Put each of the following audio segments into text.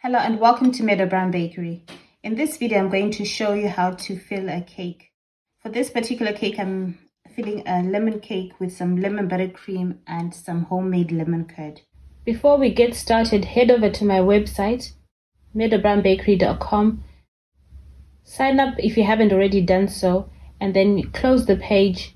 Hello and welcome to Meadow Bakery. In this video, I'm going to show you how to fill a cake. For this particular cake, I'm filling a lemon cake with some lemon buttercream and some homemade lemon curd. Before we get started, head over to my website, meadowbakery.com. Sign up if you haven't already done so, and then close the page.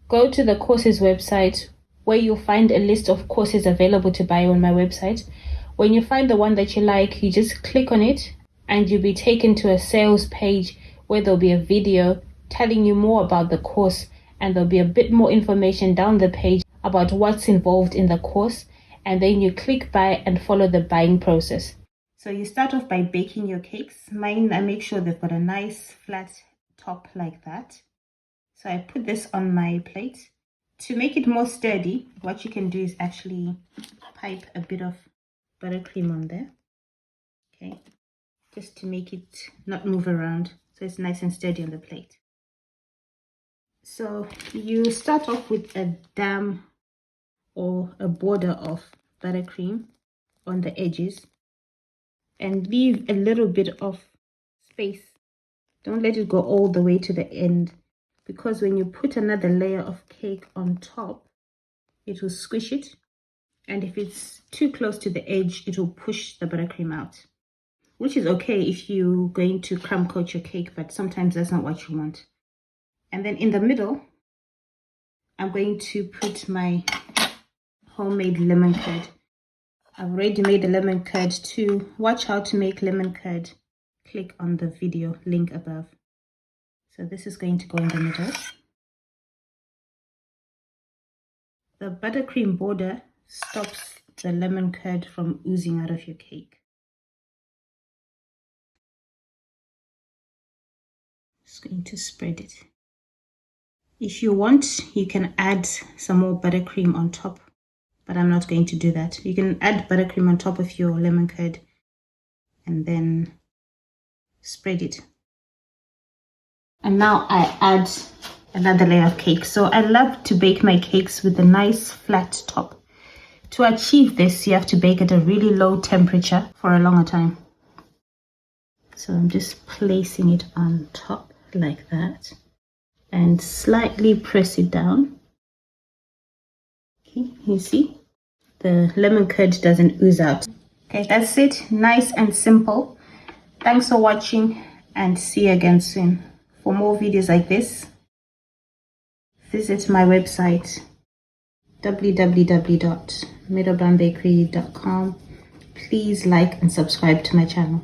Go to the courses website where you'll find a list of courses available to buy on my website. When you find the one that you like, you just click on it and you'll be taken to a sales page where there'll be a video telling you more about the course, and there'll be a bit more information down the page about what's involved in the course, and then you click buy and follow the buying process. So you start off by baking your cakes. Mine, I make sure they've got a nice flat top like that. So I put this on my plate. To make it more sturdy, what you can do is actually pipe a bit of buttercream on there, okay, just to make it not move around, so it's nice and steady on the plate. So you start off with a dam or a border of buttercream on the edges and leave a little bit of space. Don't let it go all the way to the end, because when you put another layer of cake on top, it will squish it. And if it's too close to the edge, it will push the buttercream out, which is okay if you're going to crumb coat your cake, but sometimes that's not what you want. And then in the middle, I'm going to put my homemade lemon curd. I've already made the lemon curd. To watch how to make lemon curd, click on the video link above. So this is going to go in the middle. The buttercream border stops the lemon curd from oozing out of your cake. Just going to spread it. If you want, you can add some more buttercream on top, but I'm not going to do that. You can add buttercream on top of your lemon curd and then spread it. And now I add another layer of cake. So I love to bake my cakes with a nice flat top. To achieve this, you have to bake at a really low temperature for a longer time. So I'm just placing it on top like that and slightly press it down. Okay, you see the lemon curd doesn't ooze out. Okay, that's it. Nice and simple. Thanks for watching and see you again soon. For more videos like this, visit my website www.meadowbakery.com. Please like and subscribe to my channel.